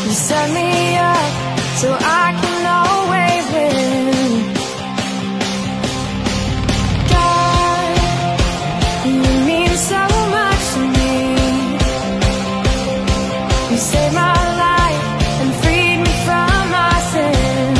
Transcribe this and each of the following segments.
You set me up so I can always win. God, you mean so much to me. You saved my life and freed me from my sin.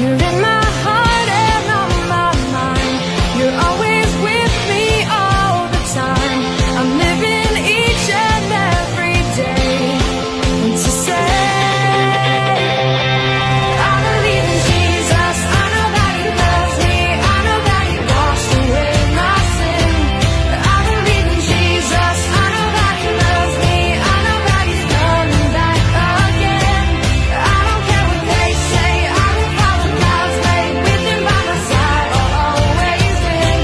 You're in my heart and on my mind. You're always with me all the time. I'm living each and every day to say, I believe in Jesus. I know that He loves me. I know that He washed away my sin. I believe in Jesus. I know that He loves me. I know that He's coming back again. I don't care what they say. I will follow God's way. With Him by my side, I'll always win.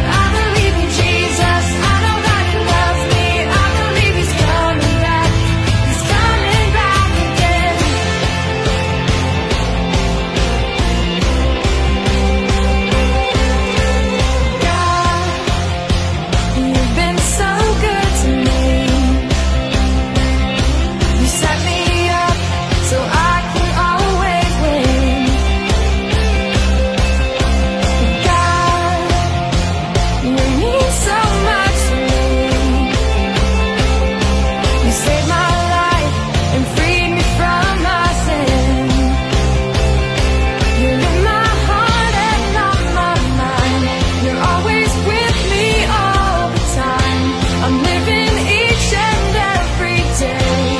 I believe in Jesus. I know that He loves me. I believe He's coming back. He's coming back again. God, you've been so good to me. You set me up so I can always win. God, you mean so much to me. You saved my life and freed me from my sin. You're in my heart and on my mind. You're always with me all the time. I'm living each and every day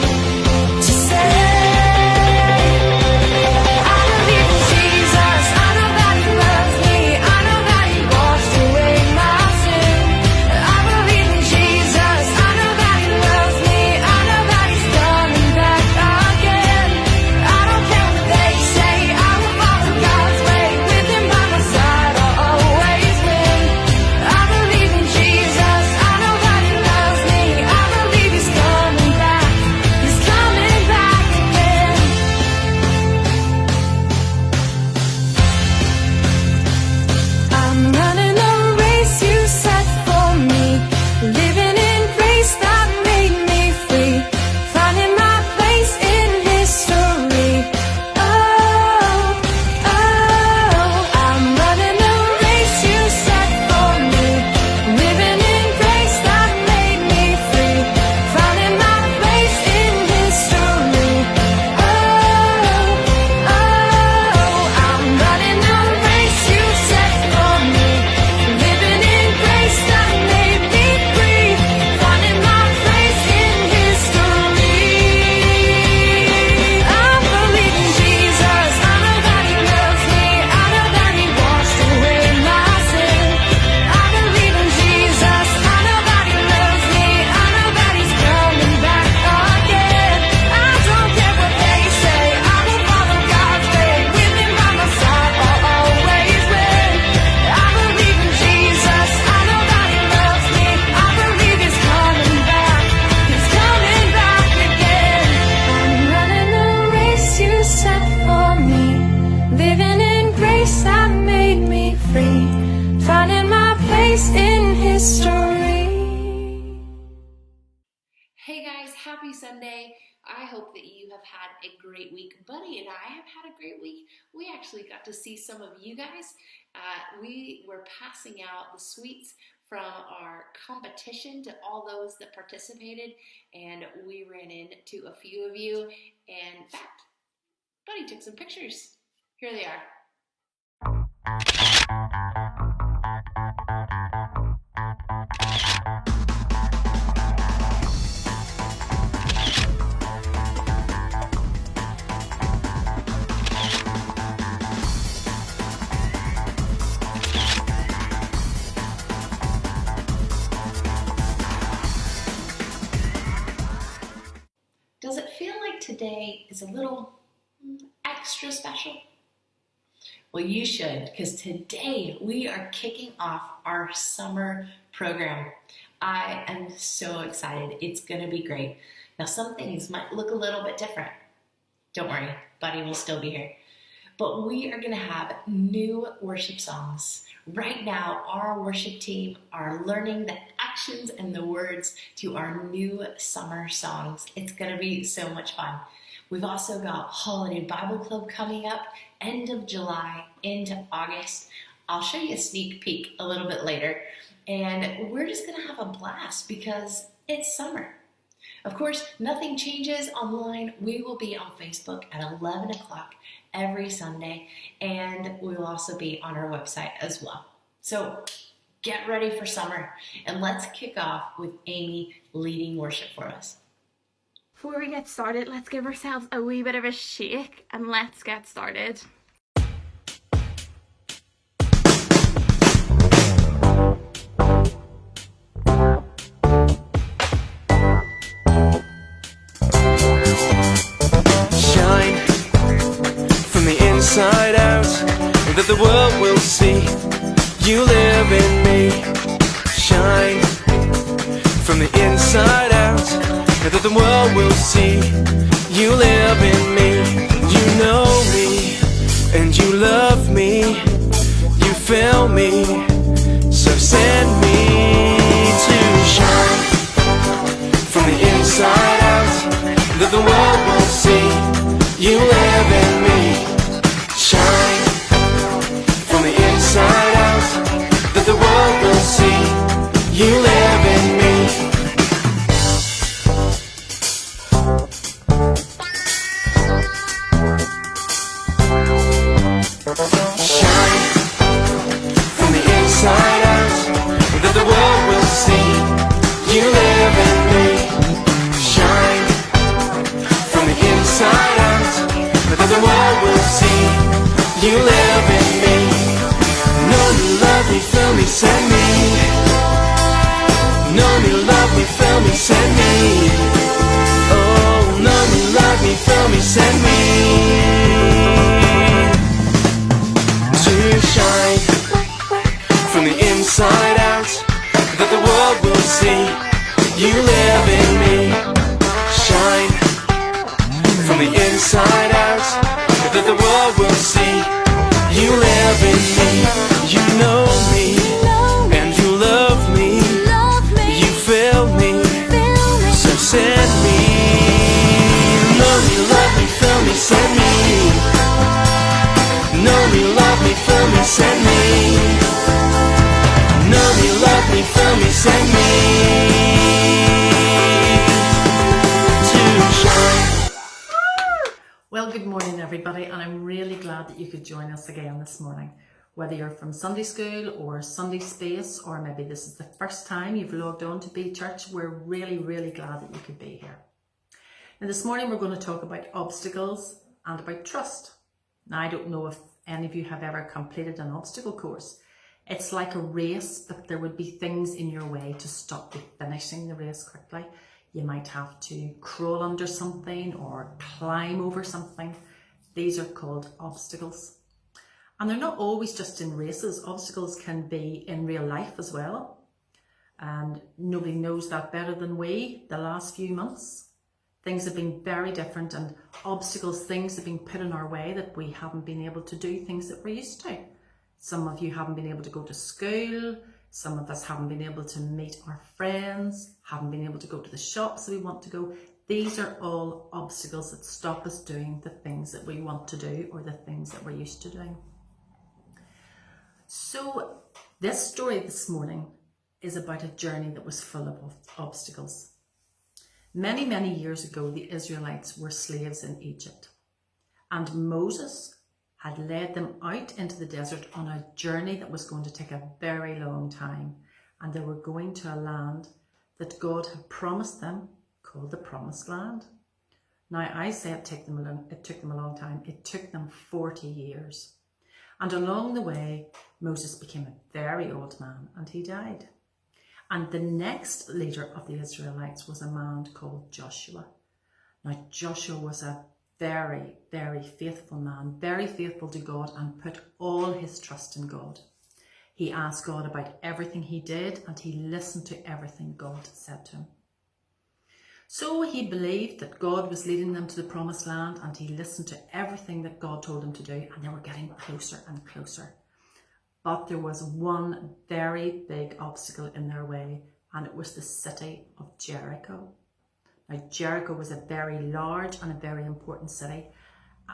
to say, I believe in Jesus. I know that He loves me. I know that He washed away my sin. I believe in Jesus. I know that He loves me. I know that He's coming back again. I don't care what they say. I will follow God's way. With Him by my side, I'll always win. I believe in Jesus. I know that He loves me. I believe He's coming back. He's coming back again. I'm running a race you set for me, living in grace that made me free, finding my place in history. Oh, I'm running a race you set for me, living in grace that made me free, finding my place in history. I'm running a race you set for me, living in grace that made me free, finding my place in history. I believe in Jesus. I know that He loves me. I know that He washed away my sin. I believe in Jesus. I know that He loves me. I know that He's coming back again. I don't care what they say. I will follow God's way. With Him by my side, I'll always win. I believe in Jesus. I know that He loves me. I believe He's coming back. He's coming back again. I'm running the race you set for me, living in grace that made me free, finding my place in history. Hey guys, happy Sunday. I hope that you have had a great week. Buddy and I have had a great week. We actually got to see some of you guys. We were passing out the sweets from our competition to all those that participated, and we ran into a few of you. And in fact, Buddy took some pictures. Here they are. Does it feel like today is a little extra special? Well, you should, because today we are kicking off our summer program. I am so excited. It's going to be great. Now, some things might look a little bit different. Don't worry, Buddy will still be here. But we are going to have new worship songs. Right now, our worship team are learning the actions and the words to our new summer songs. It's going to be so much fun. We've also got Holiday Bible Club coming up, end of July into August. I'll show you a sneak peek a little bit later. And we're just going to have a blast because it's summer. Of course, nothing changes online. We will be on Facebook at 11 o'clock every Sunday, and we will also be on our website as well. So get ready for summer, and let's kick off with Amy leading worship for us. Before we get started, let's give ourselves a wee bit of a shake and let's get started. Shine from the inside out, that the world will see you live in me. Shine from the inside out, that the world will see you live in me. You know me and you love me, you fill me, so send me to shine from the inside out, that the world will see you live in me. Shine from the inside out, that the world will see you live in me. Shine from the inside out, that the world will see you live in me. Shine from the inside out, that the world will see you live in me. Know me, love me, fill me, send me. Know me, love me, fill me, send me. Oh, know me, love me, fill me, send me. To shine from the inside out, that the world will see you live in me. Shine from the inside out, that the world will see you live in me. You know me and you love me, you fill me, so send me. Know me, love me, fill me, send me. Know me, love me, fill me, send me. Know me, love me, fill me, send me. To shine. Well, good morning everybody, and I'm really glad that you could join us again this morning. Whether you're from Sunday school or Sunday space, or maybe this is the first time you've logged on to Be Church, we're really glad that you could be here. And this morning we're going to talk about obstacles and about trust. Now, I don't know if any of you have ever completed an obstacle course. It's like a race, but there would be things in your way to stop you finishing the race quickly. You might have to crawl under something or climb over something. These are called obstacles. And they're not always just in races. Obstacles can be in real life as well. And nobody knows that better than we the last few months. Things have been very different, and obstacles, things have been put in our way that we haven't been able to do things that we're used to. Some of you haven't been able to go to school. Some of us haven't been able to meet our friends, haven't been able to go to the shops that we want to go. These are all obstacles that stop us doing the things that we want to do or the things that we're used to doing. So this story this morning is about a journey that was full of obstacles. Many years ago, the Israelites were slaves in Egypt, and Moses had led them out into the desert on a journey that was going to take a very long time, and they were going to a land that God had promised them, called the Promised Land. Now, I say it took them a long time. It took them 40 years. And along the way, Moses became a very old man and he died. And the next leader of the Israelites was a man called Joshua. Now, Joshua was a very faithful man, very faithful to God, and put all his trust in God. He asked God about everything he did, and he listened to everything God said to him. So he believed that God was leading them to the Promised Land, and he listened to everything that God told him to do, and they were getting closer and closer. But there was one very big obstacle in their way, and it was the city of Jericho. Now, Jericho was a very large and a very important city,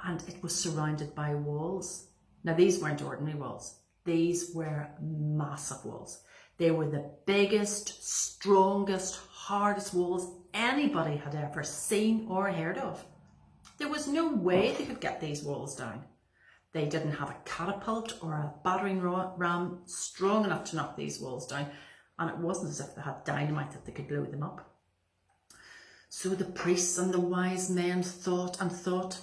and it was surrounded by walls. Now, these weren't ordinary walls. These were massive walls. They were the biggest, strongest, hardest walls anybody had ever seen or heard of. There was no way they could get these walls down. They didn't have a catapult or a battering ram strong enough to knock these walls down, and it wasn't as if they had dynamite that they could blow them up. So the priests and the wise men thought and thought,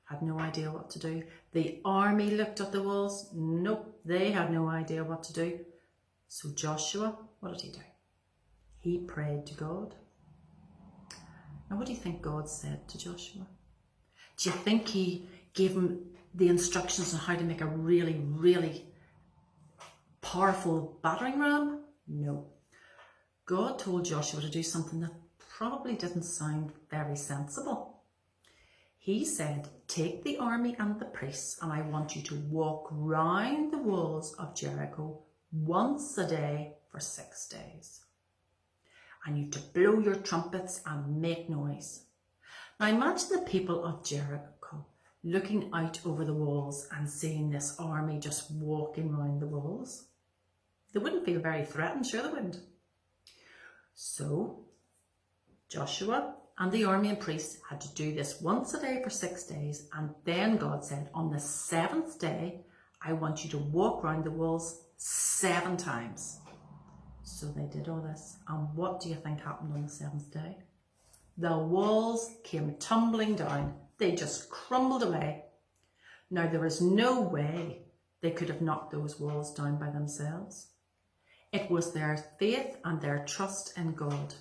had no idea what to do. The army looked at the walls. Nope, they had no idea what to do. So Joshua, what did he do? He prayed to God. Now, what do you think God said to Joshua? Do you think he gave him the instructions on how to make a really, really powerful battering ram? No. God told Joshua to do something that probably didn't sound very sensible. He said, take the army and the priests, and I want you to walk round the walls of Jericho once a day for 6 days. And you to blow your trumpets and make noise. Now imagine the people of Jericho looking out over the walls and seeing this army just walking round the walls. They wouldn't feel very threatened, sure they wouldn't. So Joshua and the army and priests had to do this once a day for 6 days, and then God said, on the 7th day, I want you to walk round the walls 7 times. So they did all this, and what do you think happened on the 7th day? The walls came tumbling down. They just crumbled away. Now there was no way they could have knocked those walls down by themselves. It was their faith and their trust in God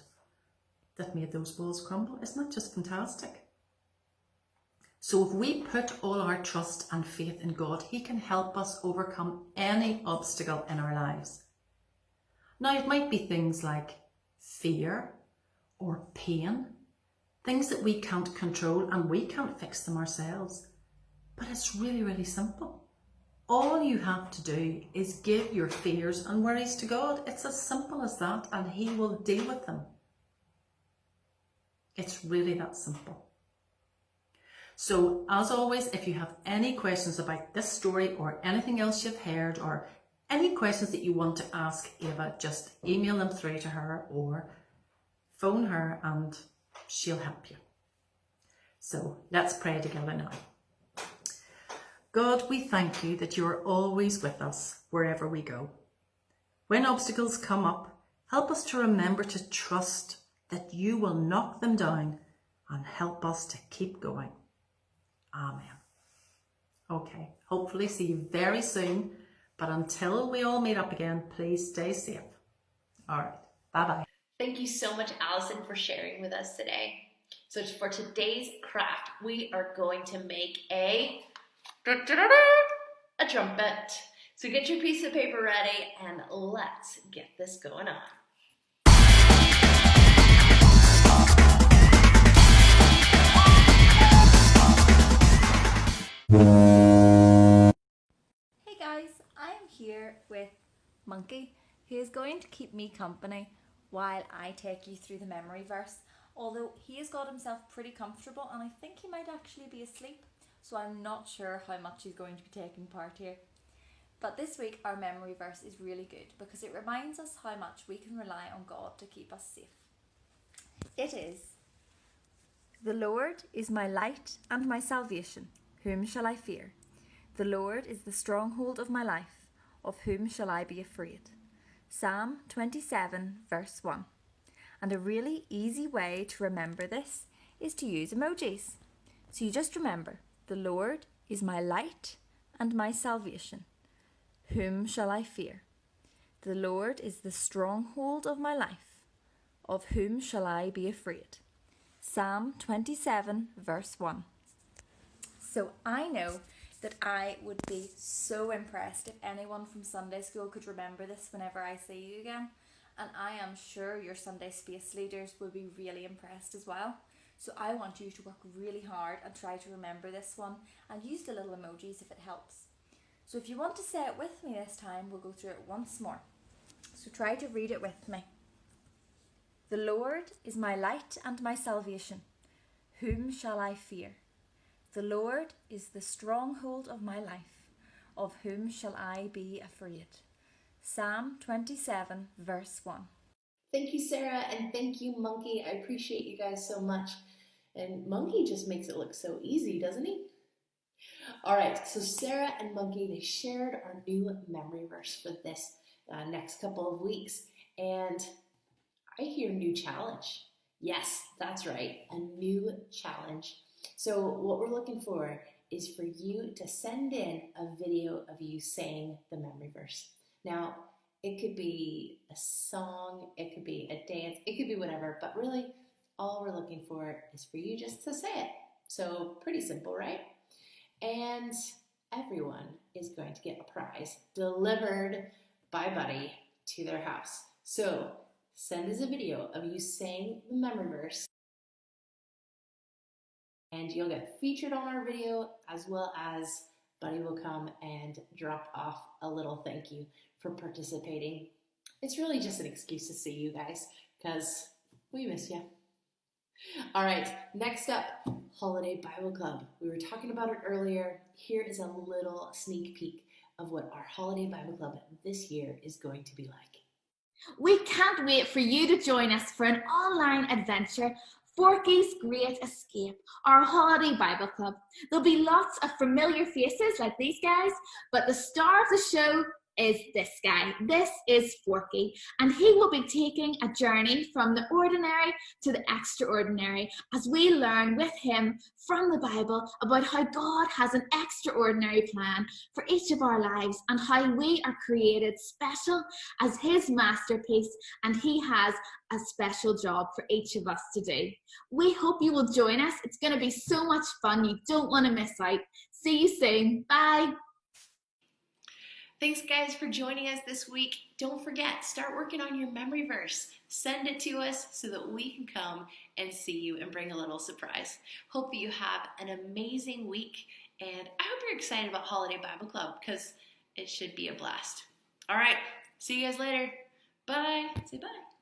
that made those walls crumble. Isn't that just fantastic? So if we put all our trust and faith in God, he can help us overcome any obstacle in our lives. Now it might be things like fear or pain, things that we can't control and we can't fix them ourselves. But it's really, really simple. All you have to do is give your fears and worries to God. It's as simple as that, and he will deal with them. It's really that simple. So as always, if you have any questions about this story or anything else you've heard, or any questions that you want to ask Eva, just email them through to her or phone her and she'll help you. So let's pray together now. God, we thank you that you are always with us wherever we go. When obstacles come up, help us to remember to trust that you will knock them down and help us to keep going. Amen. Okay, hopefully see you very soon, but until we all meet up again, please stay safe. All right, bye-bye. Thank you so much, Allison, for sharing with us today. So for today's craft, we are going to make a trumpet. So get your piece of paper ready and let's get this going on. Hey guys, I am here with Monkey, who is going to keep me company while I take you through the memory verse. Although he has got himself pretty comfortable and I think he might actually be asleep, so I'm not sure how much he's going to be taking part here. But this week our memory verse is really good because it reminds us how much we can rely on God to keep us safe. It is, the Lord is my light and my salvation. Whom shall I fear? The Lord is the stronghold of my life. Of whom shall I be afraid? Psalm 27 verse 1. And a really easy way to remember this is to use emojis. So you just remember, the Lord is my light and my salvation. Whom shall I fear? The Lord is the stronghold of my life. Of whom shall I be afraid? Psalm 27 verse 1. So I know that I would be so impressed if anyone from Sunday school could remember this whenever I see you again. And I am sure your Sunday space leaders will be really impressed as well. So I want you to work really hard and try to remember this one and use the little emojis if it helps. So if you want to say it with me this time, we'll go through it once more. So try to read it with me. The Lord is my light and my salvation. Whom shall I fear? The Lord is the stronghold of my life. Of whom shall I be afraid? Psalm 27, verse 1. Thank you, Sarah, and thank you, Monkey. I appreciate you guys so much. And Monkey just makes it look so easy, doesn't he? All right, so Sarah and Monkey, they shared our new memory verse for this next couple of weeks. And I hear new challenge. Yes, that's right, a new challenge. So what we're looking for is for you to send in a video of you saying the memory verse. Now, it could be a song, it could be a dance, it could be whatever, but really all we're looking for is for you just to say it. So pretty simple, right? And everyone is going to get a prize delivered by Buddy to their house. So send us a video of you saying the memory verse, and you'll get featured on our video, as well as Buddy will come and drop off a little thank you for participating. It's really just an excuse to see you guys, because we miss you. All right, next up, Holiday Bible Club. We were talking about it earlier. Here is a little sneak peek of what our Holiday Bible Club this year is going to be like. We can't wait for you to join us for an online adventure, Forky's Great Escape, our holiday Bible club. There'll be lots of familiar faces like these guys, but the star of the show is this guy. This is Forky, and he will be taking a journey from the ordinary to the extraordinary as we learn with him from the Bible about how God has an extraordinary plan for each of our lives and how we are created special as his masterpiece, and he has a special job for each of us to do. We hope you will join us. It's going to be so much fun. You don't want to miss out. See you soon. Bye. Thanks, guys, for joining us this week. Don't forget, start working on your memory verse. Send it to us so that we can come and see you and bring a little surprise. Hope that you have an amazing week, and I hope you're excited about Holiday Bible Club, because it should be a blast. All right, see you guys later. Bye. Say bye.